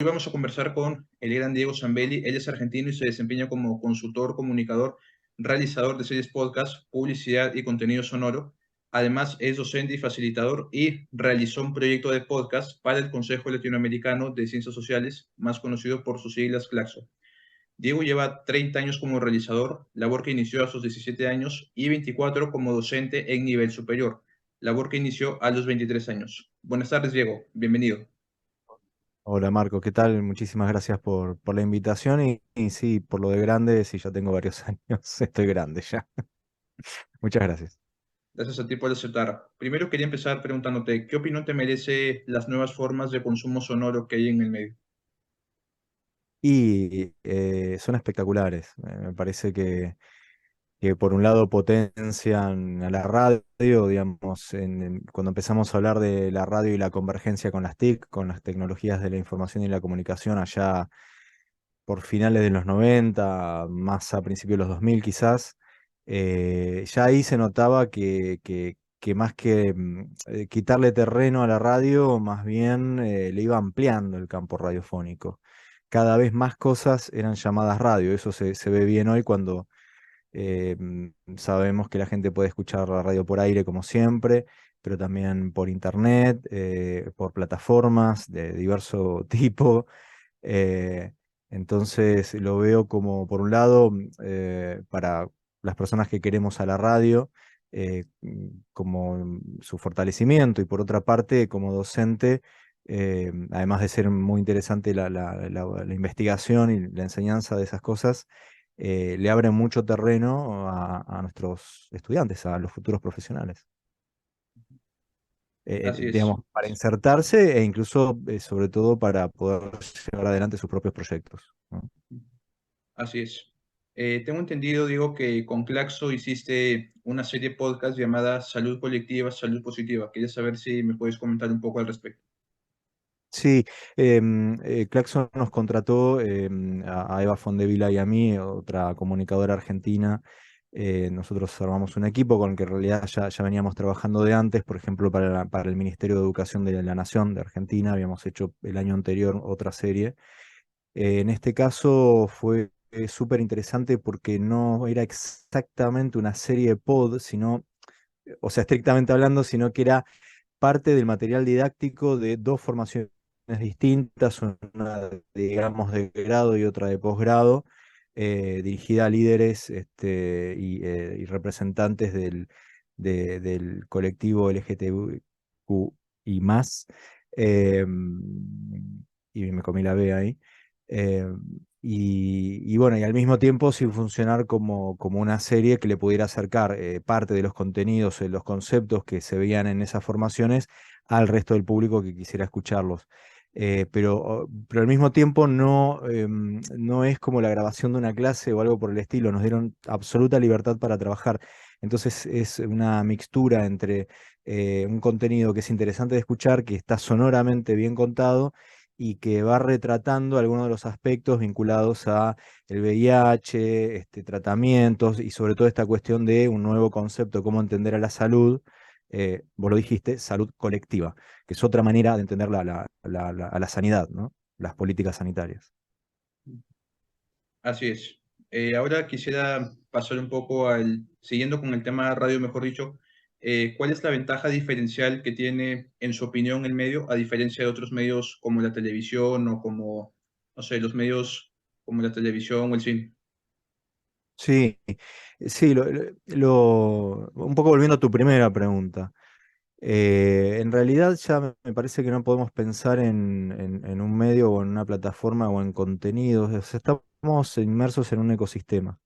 Hoy vamos a conversar con el gran Diego Zambelli. Él es argentino y se desempeña como consultor, comunicador, realizador de series podcast, publicidad y contenido sonoro. Además, es docente y facilitador y realizó un proyecto de podcast para el Consejo Latinoamericano de Ciencias Sociales, más conocido por sus siglas CLACSO. Diego lleva 30 años como realizador, labor que inició a sus 17 años, y 24 como docente en nivel superior, labor que inició a los 23 años. Buenas tardes, Diego. Bienvenido. Hola Marco, ¿qué tal? Muchísimas gracias por la invitación y sí, por lo de grande, sí, ya tengo varios años, estoy grande ya. Muchas gracias. Gracias a ti por aceptar. Primero quería empezar preguntándote, ¿qué opinión te merece las nuevas formas de consumo sonoro que hay en el medio? Y son espectaculares, me parece que por un lado potencian a la radio, digamos, cuando empezamos a hablar de la radio y la convergencia con las TIC, con las tecnologías de la información y la comunicación allá por finales de los 90 más a principios de los 2000 quizás, ya ahí se notaba que más que quitarle terreno a la radio, más bien le iba ampliando el campo radiofónico. Cada vez más cosas eran llamadas radio, eso se ve bien hoy cuando sabemos que la gente puede escuchar la radio por aire como siempre, pero también por internet, por plataformas de diverso tipo. eh, entonces lo veo como, por un lado, para las personas que queremos a la radio, como su fortalecimiento, y por otra parte, como docente, además de ser muy interesante la investigación y la enseñanza de esas cosas, le abre mucho terreno a nuestros estudiantes, a los futuros profesionales, Así es, digamos, para insertarse e incluso, sobre todo, para poder llevar adelante sus propios proyectos, ¿no? así es. Tengo entendido, digo, que con Claxo hiciste una serie de podcast llamada Salud Colectiva, Salud Positiva. Quería saber si me puedes comentar un poco al respecto. Sí, Claxon nos contrató a Eva Fondevila y a mí, otra comunicadora argentina. Nosotros armamos un equipo con el que en realidad ya veníamos trabajando de antes, por ejemplo, para el Ministerio de Educación de la Nación de Argentina. Habíamos hecho el año anterior otra serie. En este caso fue súper interesante porque no era exactamente una serie de pod, sino, o sea, estrictamente hablando, sino que era parte del material didáctico de dos formaciones distintas, una, digamos, de grado y otra de posgrado, dirigida a líderes y representantes del colectivo LGTBQ y más. eh, y me comí la B ahí. eh, y bueno, y al mismo tiempo sin funcionar como una serie que le pudiera acercar parte de los contenidos, los conceptos que se veían en esas formaciones al resto del público que quisiera escucharlos. Pero al mismo tiempo no es como la grabación de una clase o algo por el estilo, nos dieron absoluta libertad para trabajar. Entonces es una mixtura entre un contenido que es interesante de escuchar, que está sonoramente bien contado y que va retratando algunos de los aspectos vinculados a el VIH, tratamientos y sobre todo esta cuestión de un nuevo concepto, cómo entender a la salud. Vos lo dijiste, salud colectiva, que es otra manera de entender a la sanidad, ¿no? Las políticas sanitarias. Así es. Ahora quisiera pasar un poco siguiendo con el tema radio, mejor dicho, ¿cuál es la ventaja diferencial que tiene, en su opinión, el medio, a diferencia de otros medios como la televisión o como, no sé, los medios como la televisión o el cine? Sí, sí, un poco volviendo a tu primera pregunta. En realidad ya me parece que no podemos pensar en un medio o en una plataforma o en contenidos. O sea, estamos inmersos en un ecosistema,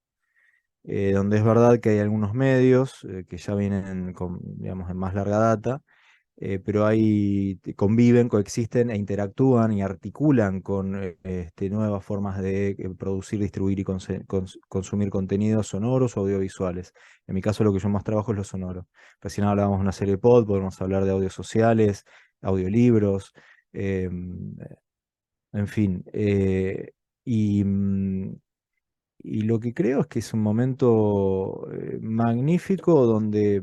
donde es verdad que hay algunos medios que ya vienen con, digamos, en más larga data, pero conviven, coexisten e interactúan y articulan con nuevas formas de producir, distribuir y consumir contenidos sonoros o audiovisuales. En mi caso, lo que yo más trabajo es lo sonoro. Recién hablábamos de una serie de pod, podemos hablar de audios sociales, audiolibros, en fin. Y, mm, y lo que creo es que es un momento magnífico donde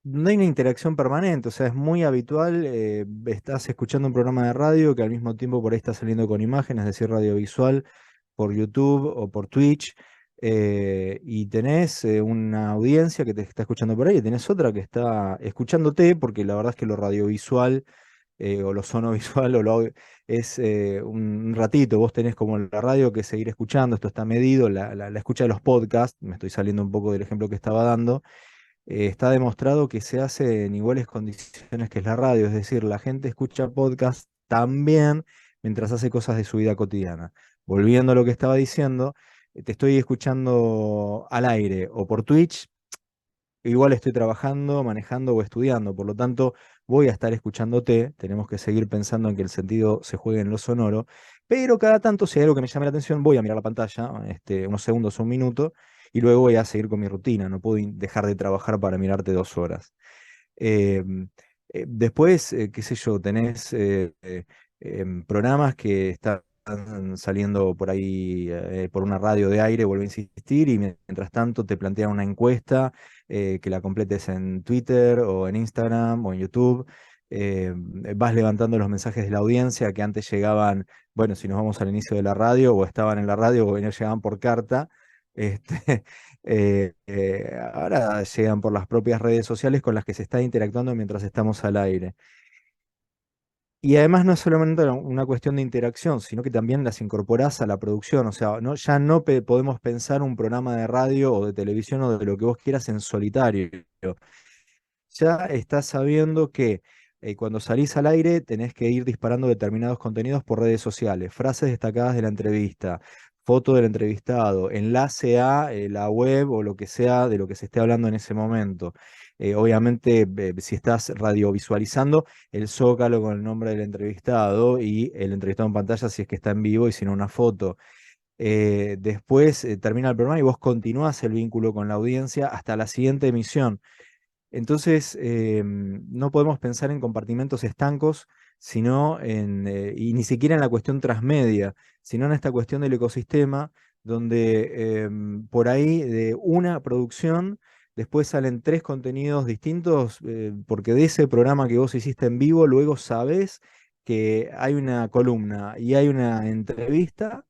no hay una interacción permanente, o sea, es muy habitual, estás escuchando un programa de radio que al mismo tiempo por ahí está saliendo con imágenes, es decir, radiovisual, por YouTube o por Twitch, y tenés una audiencia que te está escuchando por ahí, y tenés otra que está escuchándote, porque la verdad es que lo radiovisual o lo sonovisual es un ratito, vos tenés como la radio que seguir escuchando, esto está medido, la escucha de los podcasts, me estoy saliendo un poco del ejemplo que estaba dando, está demostrado que se hace en iguales condiciones que es la radio, es decir, la gente escucha podcast también mientras hace cosas de su vida cotidiana. Volviendo a lo que estaba diciendo, te estoy escuchando al aire o por Twitch, igual estoy trabajando, manejando o estudiando, por lo tanto voy a estar escuchándote, tenemos que seguir pensando en que el sentido se juegue en lo sonoro, pero cada tanto si hay algo que me llame la atención, voy a mirar la pantalla, unos segundos o un minuto, y luego voy a seguir con mi rutina, no puedo dejar de trabajar para mirarte 2 horas. Em, Después, qué sé yo, tenés programas que están saliendo por ahí por una radio de aire, vuelvo a insistir, y mientras tanto te plantean una encuesta que la completes en Twitter o en Instagram o en YouTube. Vas levantando los mensajes de la audiencia que antes llegaban, bueno, si nos vamos al inicio de la radio, o estaban en la radio o no llegaban por carta. Este, ahora llegan por las propias redes sociales con las que se está interactuando mientras estamos al aire. Y además no es solamente una cuestión de interacción, sino que también las incorporás a la producción. O sea, ya no podemos pensar un programa de radio o de televisión o de lo que vos quieras en solitario. Ya estás sabiendo que cuando salís al aire tenés que ir disparando determinados contenidos por redes sociales, frases destacadas de la entrevista, foto del entrevistado, enlace a la web o lo que sea de lo que se esté hablando en ese momento. Obviamente, si estás radiovisualizando, el zócalo con el nombre del entrevistado y el entrevistado en pantalla si es que está en vivo y si no una foto. Después termina el programa y vos continuás el vínculo con la audiencia hasta la siguiente emisión. Entonces, no podemos pensar en compartimentos estancos, sino y ni siquiera en la cuestión transmedia, sino en esta cuestión del ecosistema, donde por ahí de una producción, después salen 3 contenidos distintos, porque de ese programa que vos hiciste en vivo, luego sabés que hay una columna y hay una entrevista.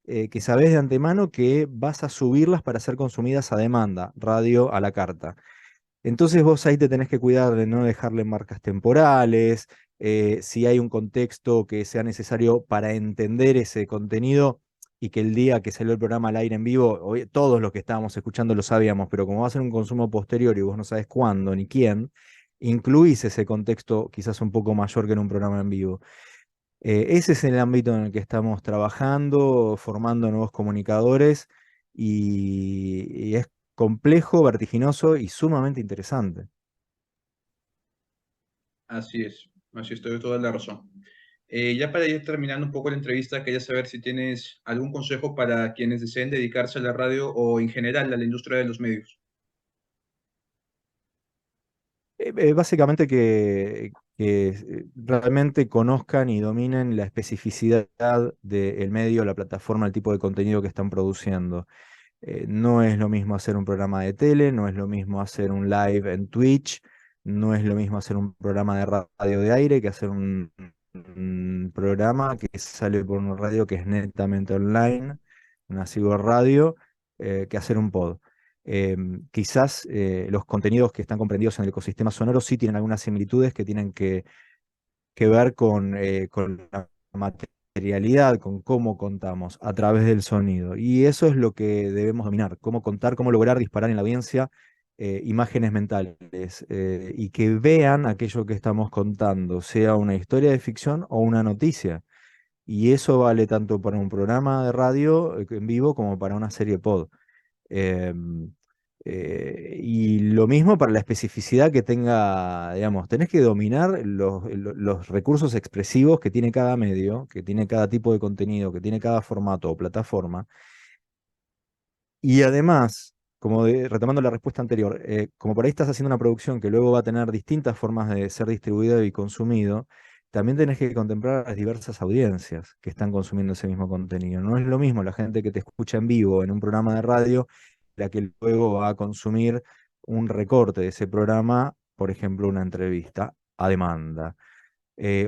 Que sabés de antemano que vas a subirlas para ser consumidas a demanda, radio a la carta. Entonces vos ahí te tenés que cuidar de no dejarle marcas temporales, si hay un contexto que sea necesario para entender ese contenido y que el día que salió el programa al aire en vivo, todos los que estábamos escuchando lo sabíamos, pero como va a ser un consumo posterior y vos no sabes cuándo ni quién, incluís ese contexto quizás un poco mayor que en un programa en vivo. Ese es el ámbito en el que estamos trabajando, formando nuevos comunicadores y es complejo, vertiginoso y sumamente interesante. Así estoy de toda la razón. Ya para ir terminando un poco la entrevista, quería saber si tienes algún consejo para quienes deseen dedicarse a la radio o en general a la industria de los medios. Básicamente que realmente conozcan y dominen la especificidad del medio, la plataforma, el tipo de contenido que están produciendo. No es lo mismo hacer un programa de tele, no es lo mismo hacer un live en Twitch, no es lo mismo hacer un programa de radio de aire que hacer un programa que sale por una radio que es netamente online, una ciberradio, que hacer un pod. Quizás los contenidos que están comprendidos en el ecosistema sonoro sí tienen algunas similitudes que tienen que ver con la materialidad, con cómo contamos a través del sonido. Y eso es lo que debemos dominar, cómo contar, cómo lograr disparar en la audiencia imágenes mentales y que vean aquello que estamos contando, sea una historia de ficción o una noticia. Y eso vale tanto para un programa de radio en vivo como para una serie pod. Em, y lo mismo para la especificidad que tenga, digamos, tenés que dominar los recursos expresivos que tiene cada medio, que tiene cada tipo de contenido, que tiene cada formato o plataforma. Y además, retomando la respuesta anterior, como por ahí estás haciendo una producción que luego va a tener distintas formas de ser distribuido y consumido, también tenés que contemplar las diversas audiencias que están consumiendo ese mismo contenido. No es lo mismo la gente que te escucha en vivo en un programa de radio, la que luego va a consumir un recorte de ese programa por ejemplo, una entrevista a demanda.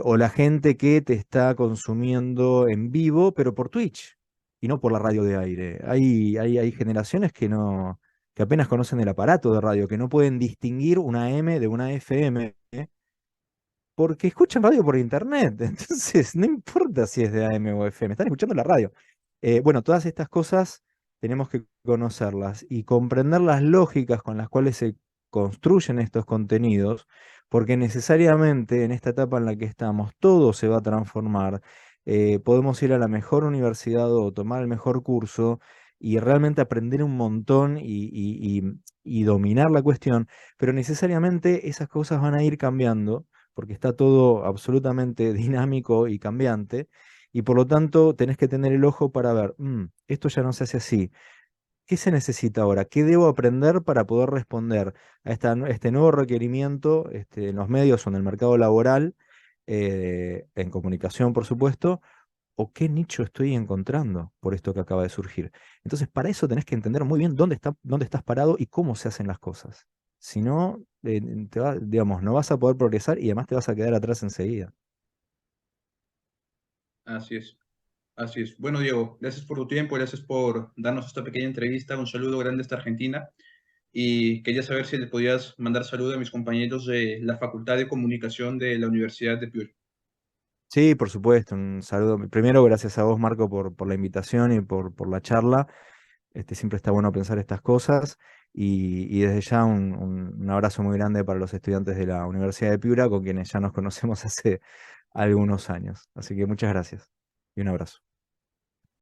O la gente que te está consumiendo en vivo, pero por Twitch y no por la radio de aire. Hay generaciones que apenas conocen el aparato de radio, que no pueden distinguir una M de una FM, porque escuchan radio por internet. Entonces, no importa si es de AM o FM, están escuchando la radio. Bueno, todas estas cosas tenemos que conocerlas y comprender las lógicas con las cuales se construyen estos contenidos, porque necesariamente en esta etapa en la que estamos, todo se va a transformar. Podemos ir a la mejor universidad o tomar el mejor curso y realmente aprender un montón y dominar la cuestión, pero necesariamente esas cosas van a ir cambiando porque está todo absolutamente dinámico y cambiante, y por lo tanto tenés que tener el ojo para ver, esto ya no se hace así. ¿Qué se necesita ahora? ¿Qué debo aprender para poder responder a este nuevo requerimiento en los medios o en el mercado laboral, en comunicación, por supuesto? ¿O qué nicho estoy encontrando por esto que acaba de surgir? Entonces, para eso tenés que entender muy bien dónde estás parado y cómo se hacen las cosas. Si no, digamos, no vas a poder progresar y además te vas a quedar atrás enseguida. Así es, así es. Bueno, Diego, gracias por tu tiempo, gracias por darnos esta pequeña entrevista. Un saludo grande hasta Argentina. Y quería saber si le podías mandar saludo a mis compañeros de la Facultad de Comunicación de la Universidad de Piura. Sí, por supuesto, un saludo. Primero, gracias a vos, Marco, por la invitación y por la charla. Siempre está bueno pensar estas cosas. Y desde ya un abrazo muy grande para los estudiantes de la Universidad de Piura, con quienes ya nos conocemos hace algunos años. Así que muchas gracias y un abrazo.